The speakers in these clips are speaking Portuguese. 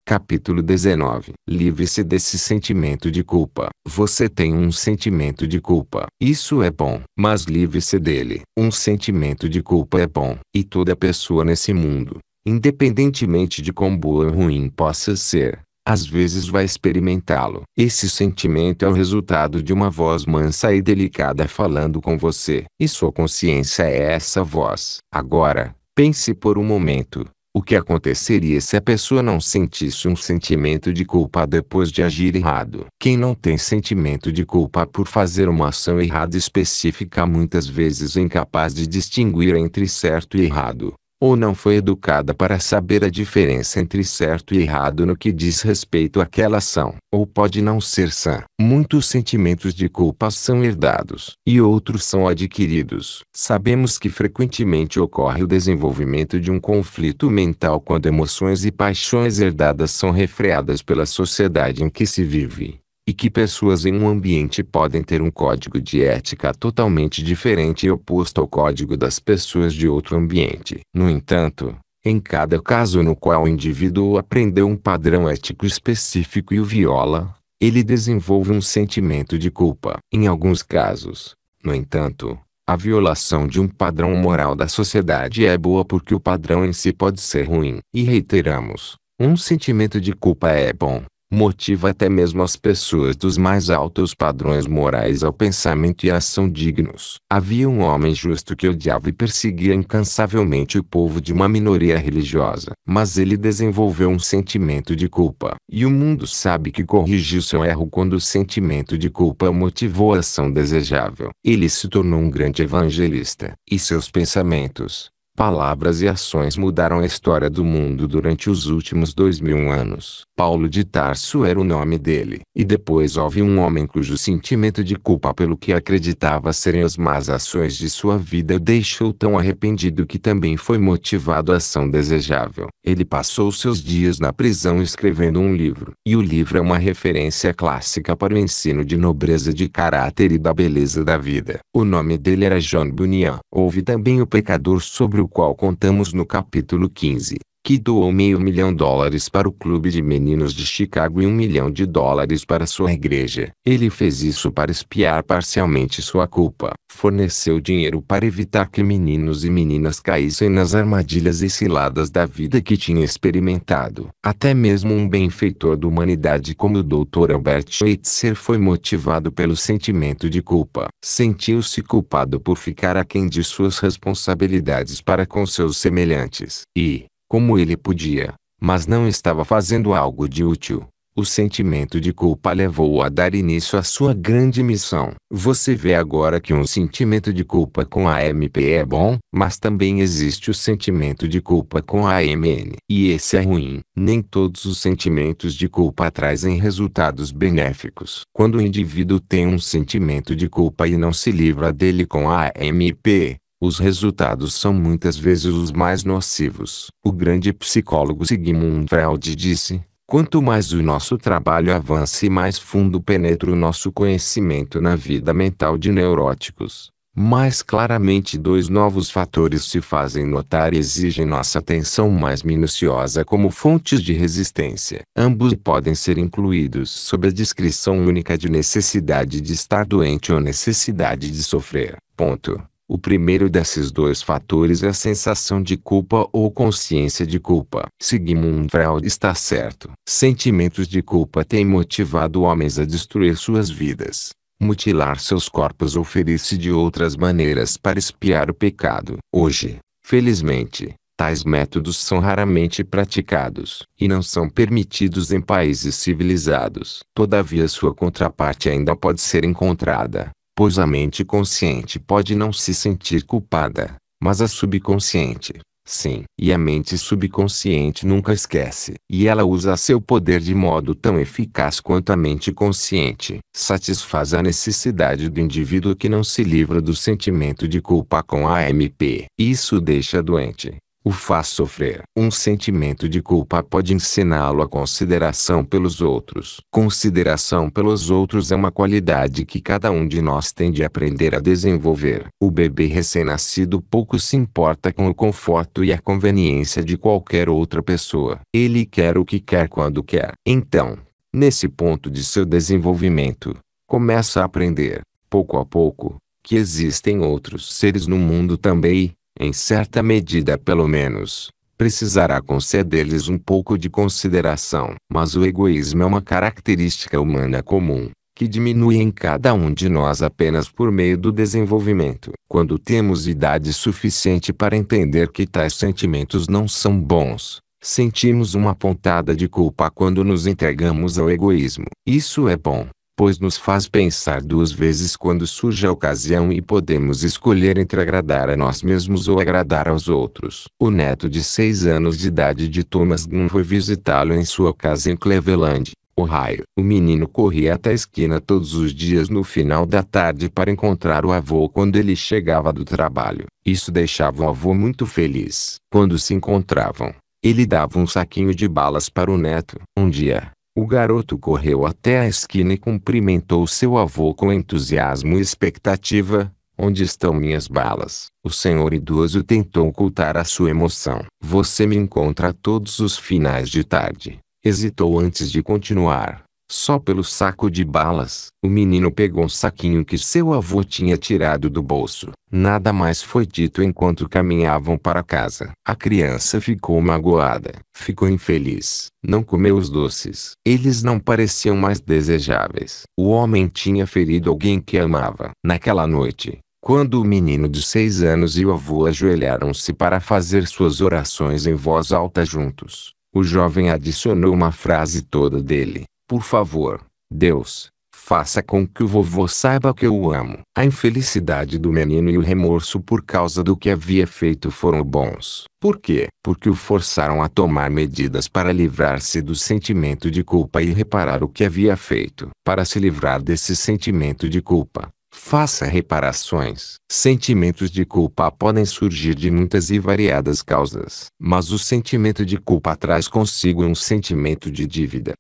Capítulo 19. Livre-se desse sentimento de culpa. Você tem um sentimento de culpa. Isso é bom, mas livre-se dele. Um sentimento de culpa é bom, e toda pessoa nesse mundo, independentemente de quão boa ou ruim possa ser, às vezes vai experimentá-lo. Esse sentimento é o resultado de uma voz mansa e delicada falando com você, e sua consciência é essa voz. Agora, pense por um momento. O que aconteceria se a pessoa não sentisse um sentimento de culpa depois de agir errado? Quem não tem sentimento de culpa por fazer uma ação errada específica muitas vezes é incapaz de distinguir entre certo e errado, ou não foi educada para saber a diferença entre certo e errado no que diz respeito àquela ação, ou pode não ser sã. Muitos sentimentos de culpa são herdados, e outros são adquiridos. Sabemos que frequentemente ocorre o desenvolvimento de um conflito mental quando emoções e paixões herdadas são refreadas pela sociedade em que se vive, e que pessoas em um ambiente podem ter um código de ética totalmente diferente e oposto ao código das pessoas de outro ambiente. No entanto, em cada caso no qual o indivíduo aprendeu um padrão ético específico e o viola, ele desenvolve um sentimento de culpa. Em alguns casos, no entanto, a violação de um padrão moral da sociedade é boa porque o padrão em si pode ser ruim. E reiteramos, um sentimento de culpa é bom. Motiva até mesmo as pessoas dos mais altos padrões morais ao pensamento e à ação dignos. Havia um homem justo que odiava e perseguia incansavelmente o povo de uma minoria religiosa. Mas ele desenvolveu um sentimento de culpa. E o mundo sabe que corrigiu seu erro quando o sentimento de culpa motivou a ação desejável. Ele se tornou um grande evangelista. E seus pensamentos, palavras e ações mudaram a história do mundo durante os últimos 2000 anos. Paulo de Tarso era o nome dele. E depois houve um homem cujo sentimento de culpa pelo que acreditava serem as más ações de sua vida o deixou tão arrependido que também foi motivado à ação desejável. Ele passou seus dias na prisão escrevendo um livro. E o livro é uma referência clássica para o ensino de nobreza de caráter e da beleza da vida. O nome dele era John Bunyan. Houve também o pecador sobre o qual contamos no capítulo 15, que doou $500 mil para o clube de meninos de Chicago e $1 milhão para sua igreja. Ele fez isso para expiar parcialmente sua culpa. Forneceu dinheiro para evitar que meninos e meninas caíssem nas armadilhas e ciladas da vida que tinha experimentado. Até mesmo um benfeitor da humanidade como o Dr. Albert Schweitzer foi motivado pelo sentimento de culpa. Sentiu-se culpado por ficar aquém de suas responsabilidades para com seus semelhantes. E, como ele podia, mas não estava fazendo algo de útil, o sentimento de culpa levou-o a dar início à sua grande missão. Você vê agora que um sentimento de culpa com AMP é bom, mas também existe o sentimento de culpa com AMN. E esse é ruim. Nem todos os sentimentos de culpa trazem resultados benéficos. Quando o indivíduo tem um sentimento de culpa e não se livra dele com AMP, os resultados são muitas vezes os mais nocivos. O grande psicólogo Sigmund Freud disse: quanto mais o nosso trabalho avança e mais fundo penetra o nosso conhecimento na vida mental de neuróticos, mais claramente dois novos fatores se fazem notar e exigem nossa atenção mais minuciosa como fontes de resistência. Ambos podem ser incluídos sob a descrição única de necessidade de estar doente ou necessidade de sofrer. Ponto. O primeiro desses dois fatores é a sensação de culpa ou consciência de culpa. Sigmund Freud está certo. Sentimentos de culpa têm motivado homens a destruir suas vidas, mutilar seus corpos ou ferir-se de outras maneiras para expiar o pecado. Hoje, felizmente, tais métodos são raramente praticados, e não são permitidos em países civilizados. Todavia sua contraparte ainda pode ser encontrada. Pois a mente consciente pode não se sentir culpada, mas a subconsciente, sim. E a mente subconsciente nunca esquece. E ela usa seu poder de modo tão eficaz quanto a mente consciente. Satisfaz a necessidade do indivíduo que não se livra do sentimento de culpa com AMP. Isso o deixa doente. o faz sofrer. Um sentimento de culpa pode ensiná-lo a consideração pelos outros. Consideração pelos outros é uma qualidade que cada um de nós tem de aprender a desenvolver. O bebê recém-nascido pouco se importa com o conforto e a conveniência de qualquer outra pessoa. Ele quer o que quer quando quer. Então, nesse ponto de seu desenvolvimento, começa a aprender, pouco a pouco, que existem outros seres no mundo também, em certa medida pelo menos. Precisará conceder-lhes um pouco de consideração. Mas o egoísmo é uma característica humana comum, que diminui em cada um de nós apenas por meio do desenvolvimento. Quando temos idade suficiente para entender que tais sentimentos não são bons, sentimos uma pontada de culpa quando nos entregamos ao egoísmo. Isso é bom, pois nos faz pensar duas vezes quando surge a ocasião e podemos escolher entre agradar a nós mesmos ou agradar aos outros. O neto de 6 anos de idade de Thomas Gunn foi visitá-lo em sua casa em Cleveland, Ohio. O menino corria até a esquina todos os dias no final da tarde para encontrar o avô quando ele chegava do trabalho. Isso deixava o avô muito feliz. Quando se encontravam, ele dava um saquinho de balas para o neto. Um dia, o garoto correu até a esquina e cumprimentou seu avô com entusiasmo e expectativa. Onde estão minhas balas? O senhor idoso tentou ocultar a sua emoção. Você me encontra todos os finais de tarde. Hesitou antes de continuar. Só pelo saco de balas. O menino pegou um saquinho que seu avô tinha tirado do bolso. Nada mais foi dito enquanto caminhavam para casa. A criança ficou magoada. Ficou infeliz. Não comeu os doces. Eles não pareciam mais desejáveis. O homem tinha ferido alguém que amava. Naquela noite, quando o menino de 6 anos e o avô ajoelharam-se para fazer suas orações em voz alta juntos, o jovem adicionou uma frase toda dele. Por favor, Deus, faça com que o vovô saiba que eu o amo. A infelicidade do menino e o remorso por causa do que havia feito foram bons. Por quê? Porque o forçaram a tomar medidas para livrar-se do sentimento de culpa e reparar o que havia feito. Para se livrar desse sentimento de culpa, faça reparações. Sentimentos de culpa podem surgir de muitas e variadas causas. Mas o sentimento de culpa traz consigo um sentimento de dívida.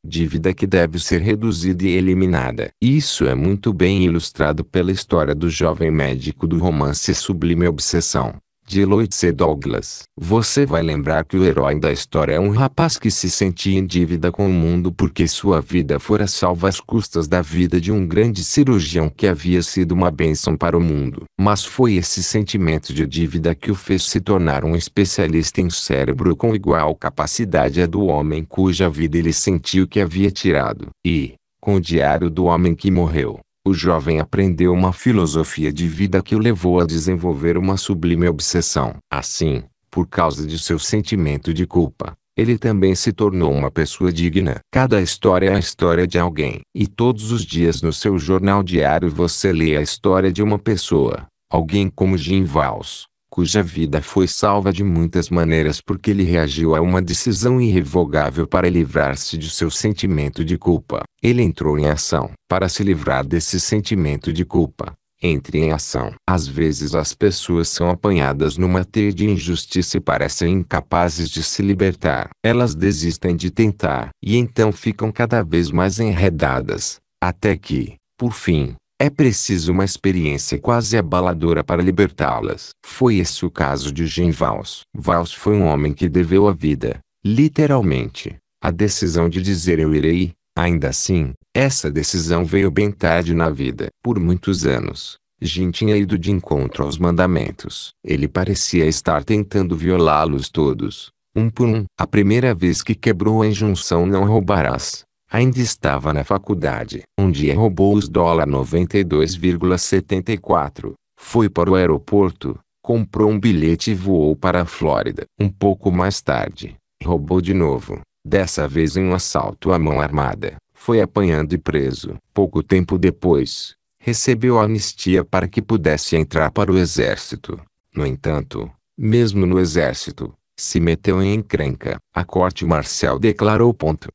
Dívida que deve ser reduzida e eliminada. Isso é muito bem ilustrado pela história do jovem médico do romance Sublime Obsessão, de Lloyd C. Douglas. Você vai lembrar que o herói da história é um rapaz que se sentia em dívida com o mundo porque sua vida fora salva às custas da vida de um grande cirurgião que havia sido uma bênção para o mundo. Mas foi esse sentimento de dívida que o fez se tornar um especialista em cérebro com igual capacidade à do homem cuja vida ele sentiu que havia tirado. E, com o diário do homem que morreu, o jovem aprendeu uma filosofia de vida que o levou a desenvolver uma sublime obsessão. Assim, por causa de seu sentimento de culpa, ele também se tornou uma pessoa digna. Cada história é a história de alguém. E todos os dias no seu jornal diário você lê a história de uma pessoa, alguém como Jim Vals, cuja vida foi salva de muitas maneiras porque ele reagiu a uma decisão irrevogável para livrar-se de seu sentimento de culpa. Ele entrou em ação. Para se livrar desse sentimento de culpa, entre em ação. Às vezes as pessoas são apanhadas numa teia de injustiça e parecem incapazes de se libertar. Elas desistem de tentar e então ficam cada vez mais enredadas, até que, por fim, é preciso uma experiência quase abaladora para libertá-las. Foi esse o caso de Jim Vals. Vals foi um homem que deveu a vida, literalmente, a decisão de dizer eu irei. Ainda assim, essa decisão veio bem tarde na vida. Por muitos anos, Jim tinha ido de encontro aos mandamentos. Ele parecia estar tentando violá-los todos, um por um. A primeira vez que quebrou a injunção não roubarás, ainda estava na faculdade. Um dia roubou os $92,74, foi para o aeroporto, comprou um bilhete e voou para a Flórida. Um pouco mais tarde, roubou de novo, dessa vez em um assalto à mão armada. Foi apanhado e preso. Pouco tempo depois, recebeu anistia para que pudesse entrar para o exército. No entanto, mesmo no exército, se meteu em encrenca. A corte marcial declarou ponto.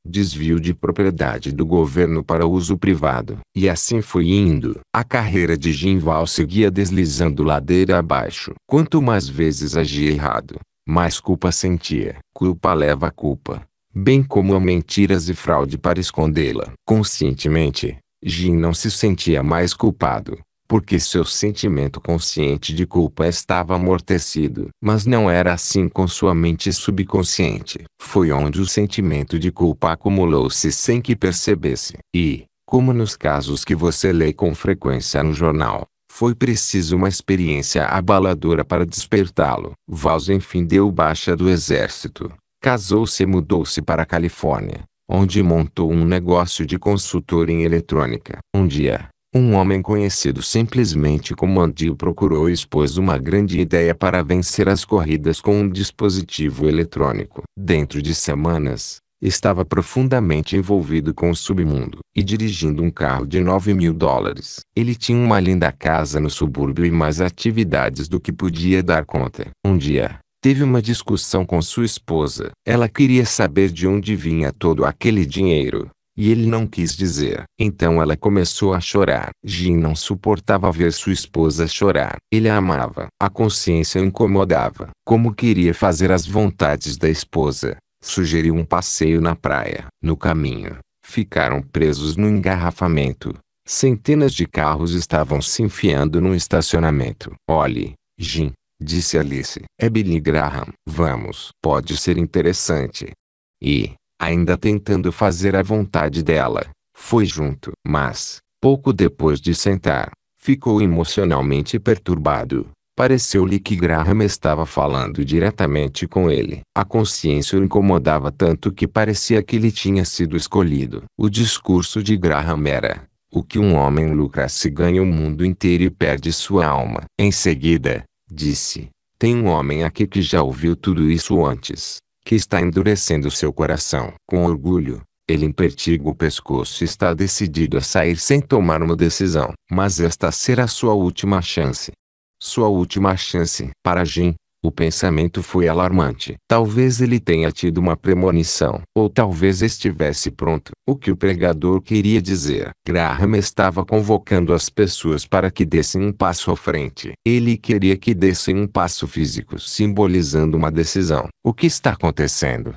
desvio de propriedade do governo para uso privado. E assim foi indo. A carreira de Ginval seguia deslizando ladeira abaixo. Quanto mais vezes agia errado, mais culpa sentia. Culpa leva a culpa, bem como a mentiras e fraude para escondê-la. Conscientemente, Jin não se sentia mais culpado, porque seu sentimento consciente de culpa estava amortecido. Mas não era assim com sua mente subconsciente. Foi onde o sentimento de culpa acumulou-se sem que percebesse. E, como nos casos que você lê com frequência no jornal, foi preciso uma experiência abaladora para despertá-lo. Vals enfim deu baixa do exército, casou-se e mudou-se para a Califórnia, onde montou um negócio de consultor em eletrônica. Um dia, um homem conhecido simplesmente como Andy o procurou e expôs uma grande ideia para vencer as corridas com um dispositivo eletrônico. Dentro de semanas, estava profundamente envolvido com o submundo e dirigindo um carro de $9.000. Ele tinha uma linda casa no subúrbio e mais atividades do que podia dar conta. Um dia, teve uma discussão com sua esposa. Ela queria saber de onde vinha todo aquele dinheiro, e ele não quis dizer. Então ela começou a chorar. Jin não suportava ver sua esposa chorar. Ele a amava. A consciência o incomodava. Como queria fazer as vontades da esposa, sugeriu um passeio na praia. No caminho, ficaram presos no engarrafamento. Centenas de carros estavam se enfiando no estacionamento. Olhe, Jin, disse Alice. É Billy Graham. Vamos. Pode ser interessante. E, ainda tentando fazer a vontade dela, foi junto. Mas, pouco depois de sentar, ficou emocionalmente perturbado. Pareceu-lhe que Graham estava falando diretamente com ele. A consciência o incomodava tanto que parecia que ele tinha sido escolhido. O discurso de Graham era: o que um homem lucra se ganha o mundo inteiro e perde sua alma. Em seguida, disse: tem um homem aqui que já ouviu tudo isso antes, que está endurecendo seu coração. Com orgulho, ele empertiga o pescoço e está decidido a sair sem tomar uma decisão. Mas esta será sua última chance. Sua última chance. Para Jin, o pensamento foi alarmante. Talvez ele tenha tido uma premonição. Ou talvez estivesse pronto. O que o pregador queria dizer? Graham estava convocando as pessoas para que dessem um passo à frente. Ele queria que dessem um passo físico, simbolizando uma decisão. O que está acontecendo?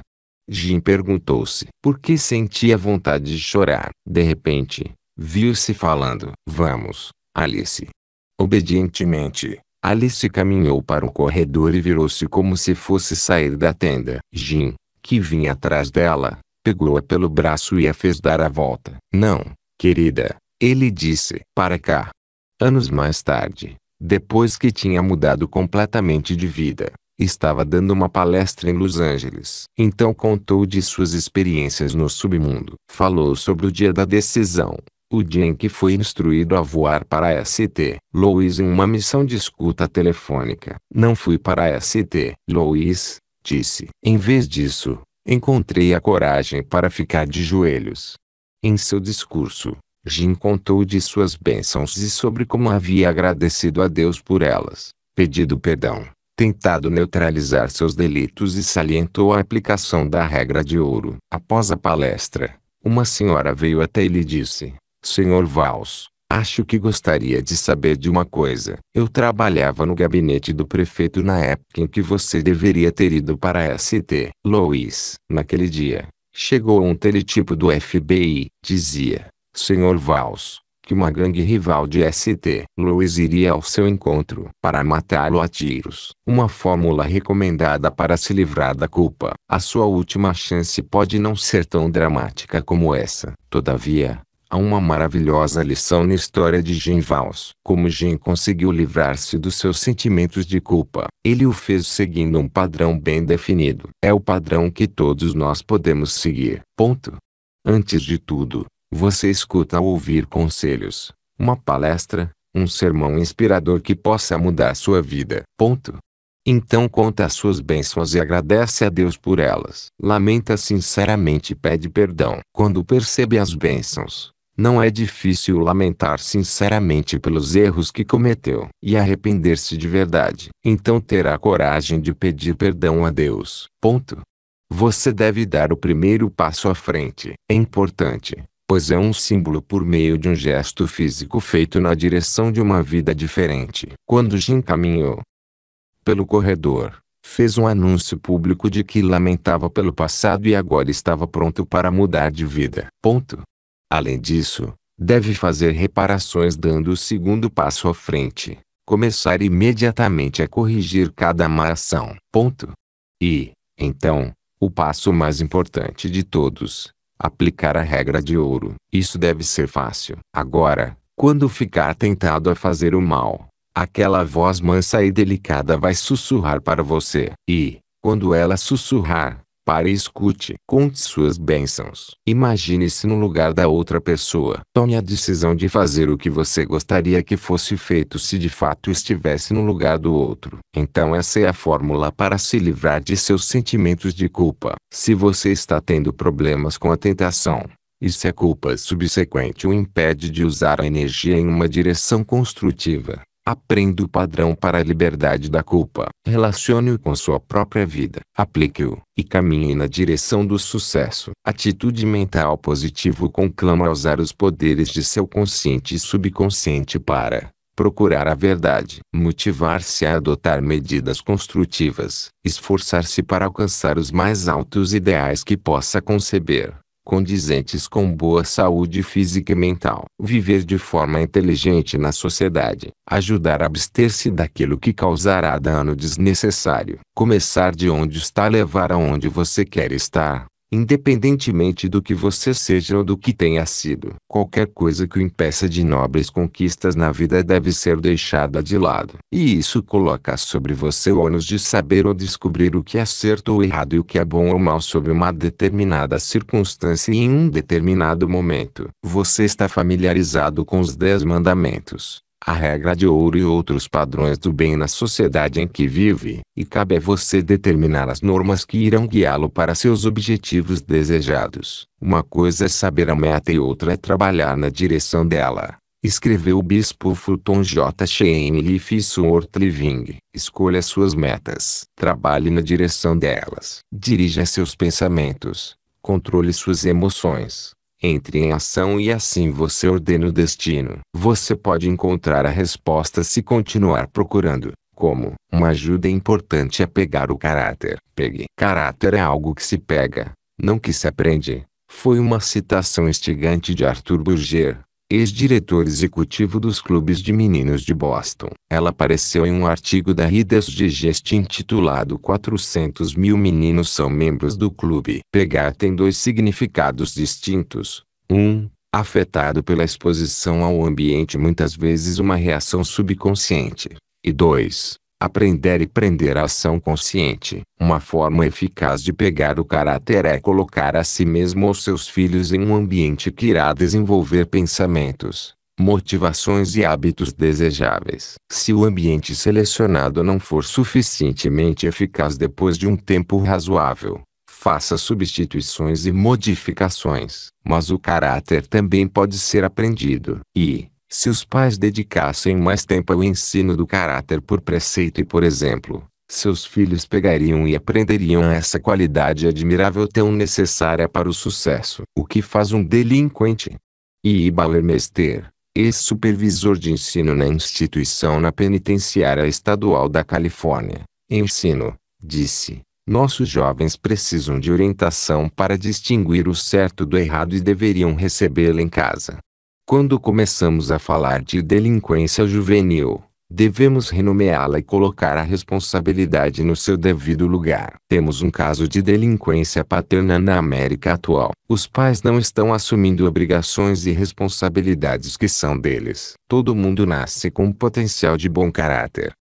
Jin perguntou-se. Por que sentia vontade de chorar? De repente, viu-se falando. Vamos, Alice. Obedientemente, Alice caminhou para o corredor e virou-se como se fosse sair da tenda. Jin, que vinha atrás dela, pegou-a pelo braço e a fez dar a volta. Não, querida, ele disse. Para cá. Anos mais tarde, depois que tinha mudado completamente de vida, estava dando uma palestra em Los Angeles. Então contou de suas experiências no submundo. Falou sobre o dia da decisão. O dia em que foi instruído a voar para a St. Louis em uma missão de escuta telefônica. Não fui para a St. Louis, disse. Em vez disso, encontrei a coragem para ficar de joelhos. Em seu discurso, Jin contou de suas bênçãos e sobre como havia agradecido a Deus por elas, pedido perdão, tentado neutralizar seus delitos e salientou a aplicação da regra de ouro. Após a palestra, uma senhora veio até ele e disse: Sr. Vals, acho que gostaria de saber de uma coisa. Eu trabalhava no gabinete do prefeito na época em que você deveria ter ido para a St. Louis. Naquele dia, chegou um teletipo do FBI. Dizia, Sr. Vals, que uma gangue rival de St. Louis iria ao seu encontro para matá-lo a tiros. Uma fórmula recomendada para se livrar da culpa. A sua última chance pode não ser tão dramática como essa. Todavia, há uma maravilhosa lição na história de Jin Vals. Como Jin conseguiu livrar-se dos seus sentimentos de culpa. Ele o fez seguindo um padrão bem definido. É o padrão que todos nós podemos seguir. Ponto. Antes de tudo, você escuta ao ouvir conselhos, uma palestra, um sermão inspirador que possa mudar sua vida. Ponto. Então conta as suas bênçãos e agradece a Deus por elas. Lamenta sinceramente e pede perdão. Quando percebe as bênçãos, não é difícil lamentar sinceramente pelos erros que cometeu e arrepender-se de verdade. Então terá coragem de pedir perdão a Deus. Ponto. Você deve dar o primeiro passo à frente. É importante, pois é um símbolo por meio de um gesto físico feito na direção de uma vida diferente. Quando Jim caminhou pelo corredor, fez um anúncio público de que lamentava pelo passado e agora estava pronto para mudar de vida. Ponto. Além disso, deve fazer reparações dando o segundo passo à frente. Começar imediatamente a corrigir cada má ação. Ponto. E, então, o passo mais importante de todos: aplicar a regra de ouro. Isso deve ser fácil. Agora, quando ficar tentado a fazer o mal, aquela voz mansa e delicada vai sussurrar para você. E, quando ela sussurrar, pare e escute. Conte suas bênçãos. Imagine-se no lugar da outra pessoa. Tome a decisão de fazer o que você gostaria que fosse feito se de fato estivesse no lugar do outro. Então essa é a fórmula para se livrar de seus sentimentos de culpa. Se você está tendo problemas com a tentação, e se a culpa subsequente o impede de usar a energia em uma direção construtiva, aprenda o padrão para a liberdade da culpa. Relacione-o com sua própria vida. Aplique-o, e caminhe na direção do sucesso. Atitude mental positiva conclama a usar os poderes de seu consciente e subconsciente para procurar a verdade. Motivar-se a adotar medidas construtivas. Esforçar-se para alcançar os mais altos ideais que possa conceber, condizentes com boa saúde física e mental. Viver de forma inteligente na sociedade. Ajudar a abster-se daquilo que causará dano desnecessário. Começar de onde está e levar aonde você quer estar, independentemente do que você seja ou do que tenha sido. Qualquer coisa que o impeça de nobres conquistas na vida deve ser deixada de lado. E isso coloca sobre você o ônus de saber ou descobrir o que é certo ou errado e o que é bom ou mal sob uma determinada circunstância e em um determinado momento. Você está familiarizado com os 10 mandamentos, a regra de ouro e outros padrões do bem na sociedade em que vive, e cabe a você determinar as normas que irão guiá-lo para seus objetivos desejados. Uma coisa é saber a meta e outra é trabalhar na direção dela, escreveu o bispo Fulton J. Sheen Leaf Worth Living. Escolha suas metas. Trabalhe na direção delas. Dirija seus pensamentos. Controle suas emoções. Entre em ação e assim você ordena o destino. Você pode encontrar a resposta se continuar procurando. Como? Uma ajuda importante é pegar o caráter. Pegue. Caráter é algo que se pega, não que se aprende. Foi uma citação instigante de Arthur Burger, ex-diretor executivo dos clubes de meninos de Boston. Ela apareceu em um artigo da Reader's Digest intitulado 400 mil meninos são membros do clube. Pegar tem 2 significados distintos. 1. Afetado pela exposição ao ambiente, muitas vezes uma reação subconsciente. E 2. Aprender e prender a ação consciente. Uma forma eficaz de pegar o caráter é colocar a si mesmo ou seus filhos em um ambiente que irá desenvolver pensamentos, motivações e hábitos desejáveis. Se o ambiente selecionado não for suficientemente eficaz depois de um tempo razoável, faça substituições e modificações. Mas o caráter também pode ser aprendido. E, se os pais dedicassem mais tempo ao ensino do caráter por preceito e por exemplo, seus filhos pegariam e aprenderiam essa qualidade admirável tão necessária para o sucesso. O que faz um delinquente? E. Bauermeister, ex-supervisor de ensino na instituição na penitenciária estadual da Califórnia, ensino, disse: nossos jovens precisam de orientação para distinguir o certo do errado e deveriam recebê-la em casa. Quando começamos a falar de delinquência juvenil, devemos renomeá-la e colocar a responsabilidade no seu devido lugar. Temos um caso de delinquência paterna na América atual. Os pais não estão assumindo obrigações e responsabilidades que são deles. Todo mundo nasce com um potencial de bom caráter.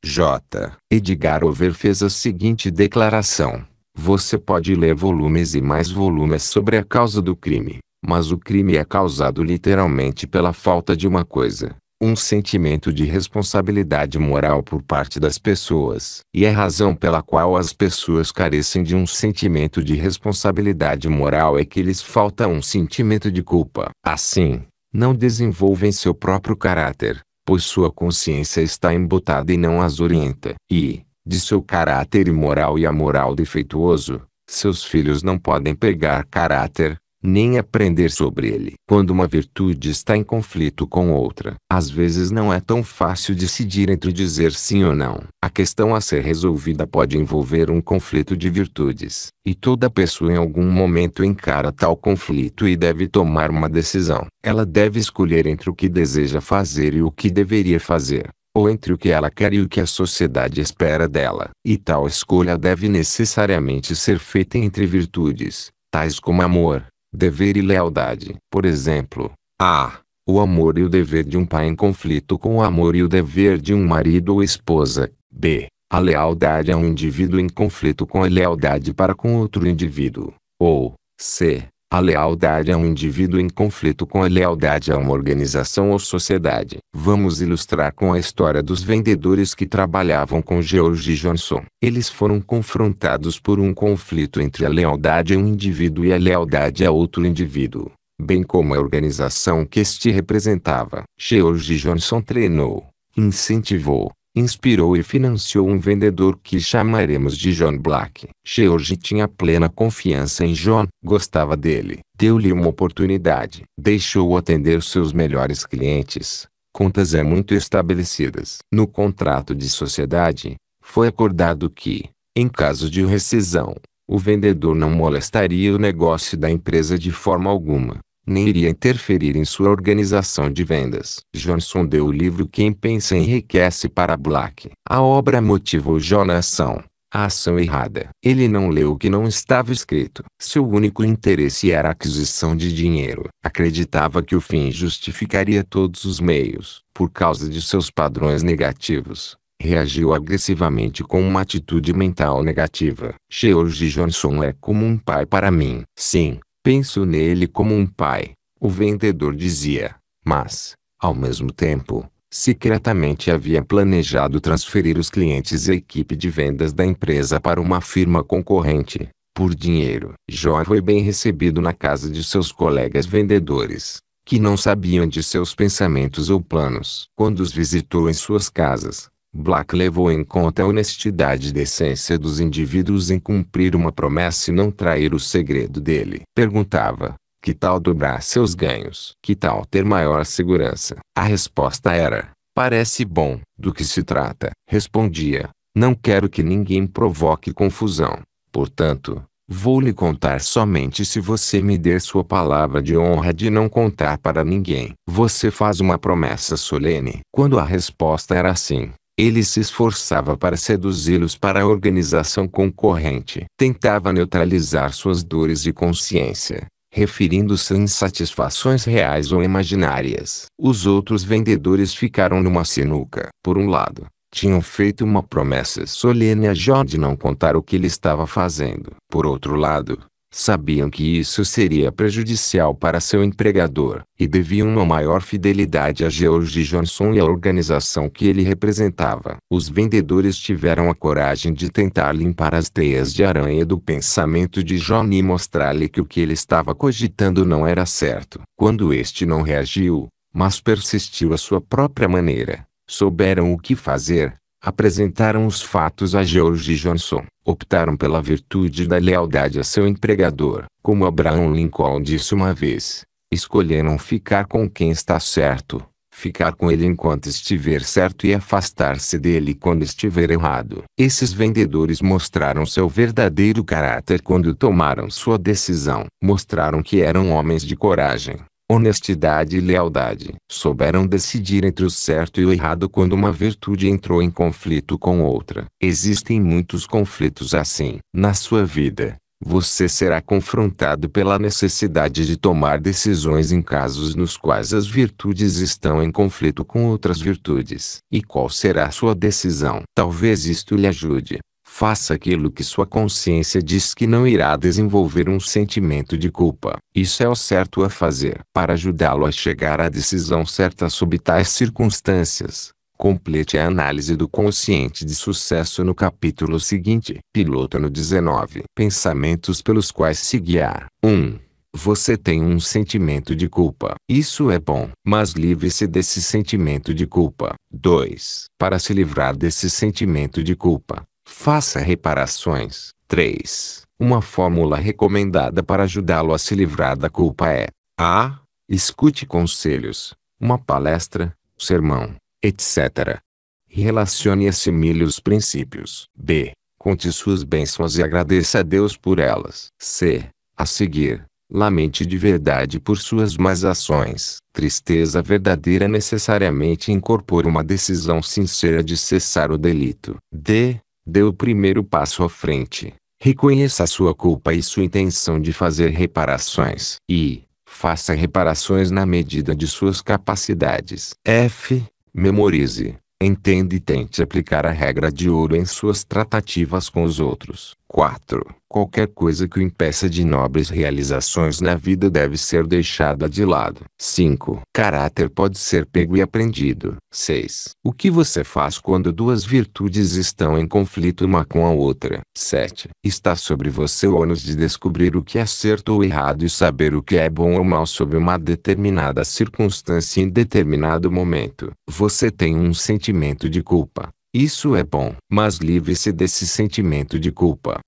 J. Edgar Hoover fez a seguinte declaração: você pode ler volumes e mais volumes sobre a causa do crime, mas o crime é causado literalmente pela falta de uma coisa: um sentimento de responsabilidade moral por parte das pessoas. E a razão pela qual as pessoas carecem de um sentimento de responsabilidade moral é que lhes falta um sentimento de culpa. Assim, não desenvolvem seu próprio caráter, pois sua consciência está embotada e não as orienta. E, de seu caráter imoral e amoral defeituoso, Seus filhos não podem pegar caráter, nem aprender sobre ele. Quando uma virtude está em conflito com outra, às vezes não é tão fácil decidir entre dizer sim ou não. A questão a ser resolvida pode envolver um conflito de virtudes, e toda pessoa em algum momento encara tal conflito e deve tomar uma decisão. Ela deve escolher entre o que deseja fazer e o que deveria fazer, ou entre o que ela quer e o que a sociedade espera dela. E tal escolha deve necessariamente ser feita entre virtudes, tais como amor, dever e lealdade. Por exemplo, a. O amor e o dever de um pai em conflito com o amor e o dever de um marido ou esposa. B. A lealdade a um indivíduo em conflito com a lealdade para com outro indivíduo. Ou C. A lealdade a um indivíduo em conflito com a lealdade a uma organização ou sociedade. Vamos ilustrar com a história dos vendedores que trabalhavam com George Johnson. Eles foram confrontados por um conflito entre a lealdade a um indivíduo e a lealdade a outro indivíduo, bem como a organização que este representava. George Johnson treinou, incentivou, inspirou e financiou um vendedor que chamaremos de John Black. George tinha plena confiança em John, gostava dele, deu-lhe uma oportunidade, deixou-o atender seus melhores clientes, contas muito estabelecidas. No contrato de sociedade, foi acordado que, em caso de rescisão, o vendedor não molestaria o negócio da empresa de forma alguma, nem iria interferir em sua organização de vendas. Johnson deu o livro Quem Pensa Enriquece para Black. A obra motivou John a ação errada. Ele não leu o que não estava escrito. Seu único interesse era a aquisição de dinheiro. Acreditava que o fim justificaria todos os meios. Por causa de seus padrões negativos, reagiu agressivamente com uma atitude mental negativa. George Johnson é como um pai para mim. Sim, penso nele como um pai, o vendedor dizia, mas, ao mesmo tempo, secretamente havia planejado transferir os clientes e a equipe de vendas da empresa para uma firma concorrente, por dinheiro. John foi bem recebido na casa de seus colegas vendedores, que não sabiam de seus pensamentos ou planos. Quando os visitou em suas casas, Black levou em conta a honestidade e decência dos indivíduos em cumprir uma promessa e não trair o segredo dele. Perguntava, que tal dobrar seus ganhos? Que tal ter maior segurança? A resposta era, parece bom. Do que se trata? Respondia, não quero que ninguém provoque confusão. Portanto, vou lhe contar somente se você me der sua palavra de honra de não contar para ninguém. Você faz uma promessa solene. Quando a resposta era sim, ele se esforçava para seduzi-los para a organização concorrente. Tentava neutralizar suas dores de consciência, referindo-se a insatisfações reais ou imaginárias. Os outros vendedores ficaram numa sinuca. Por um lado, tinham feito uma promessa solene a John de não contar o que ele estava fazendo. Por outro lado, sabiam que isso seria prejudicial para seu empregador, e deviam uma maior fidelidade a George Johnson e à organização que ele representava. Os vendedores tiveram a coragem de tentar limpar as teias de aranha do pensamento de John e mostrar-lhe que o que ele estava cogitando não era certo. Quando este não reagiu, mas persistiu à sua própria maneira, souberam o que fazer. Apresentaram os fatos a George Johnson. Optaram pela virtude da lealdade a seu empregador. Como Abraham Lincoln disse uma vez, escolheram ficar com quem está certo, ficar com ele enquanto estiver certo e afastar-se dele quando estiver errado. Esses vendedores mostraram seu verdadeiro caráter quando tomaram sua decisão. Mostraram que eram homens de coragem, honestidade e lealdade. Souberam decidir entre o certo e o errado quando uma virtude entrou em conflito com outra. Existem muitos conflitos assim. Na sua vida, você será confrontado pela necessidade de tomar decisões em casos nos quais as virtudes estão em conflito com outras virtudes. E qual será a sua decisão? Talvez isto lhe ajude. Faça aquilo que sua consciência diz que não irá desenvolver um sentimento de culpa. Isso é o certo a fazer. Para ajudá-lo a chegar à decisão certa sob tais circunstâncias, complete a análise do consciente de sucesso no capítulo seguinte. Piloto no 19. Pensamentos pelos quais se guiar. 1. Você tem um sentimento de culpa. Isso é bom, mas livre-se desse sentimento de culpa. 2. Para se livrar desse sentimento de culpa, faça reparações. 3. Uma fórmula recomendada para ajudá-lo a se livrar da culpa é: A. Escute conselhos, uma palestra, sermão, etc. Relacione e assimile os princípios. B. Conte suas bênçãos e agradeça a Deus por elas. C. A seguir, lamente de verdade por suas más ações. Tristeza verdadeira necessariamente incorpora uma decisão sincera de cessar o delito. D. Dê o primeiro passo à frente. Reconheça a sua culpa e sua intenção de fazer reparações. E faça reparações na medida de suas capacidades. F. Memorize, entenda e tente aplicar a regra de ouro em suas tratativas com os outros. 4. Qualquer coisa que o impeça de nobres realizações na vida deve ser deixada de lado. 5. Caráter pode ser pego e aprendido. 6. O que você faz quando duas virtudes estão em conflito uma com a outra? 7. Está sobre você o ônus de descobrir o que é certo ou errado e saber o que é bom ou mal sob uma determinada circunstância em determinado momento. Você tem um sentimento de culpa. Isso é bom, mas livre-se desse sentimento de culpa.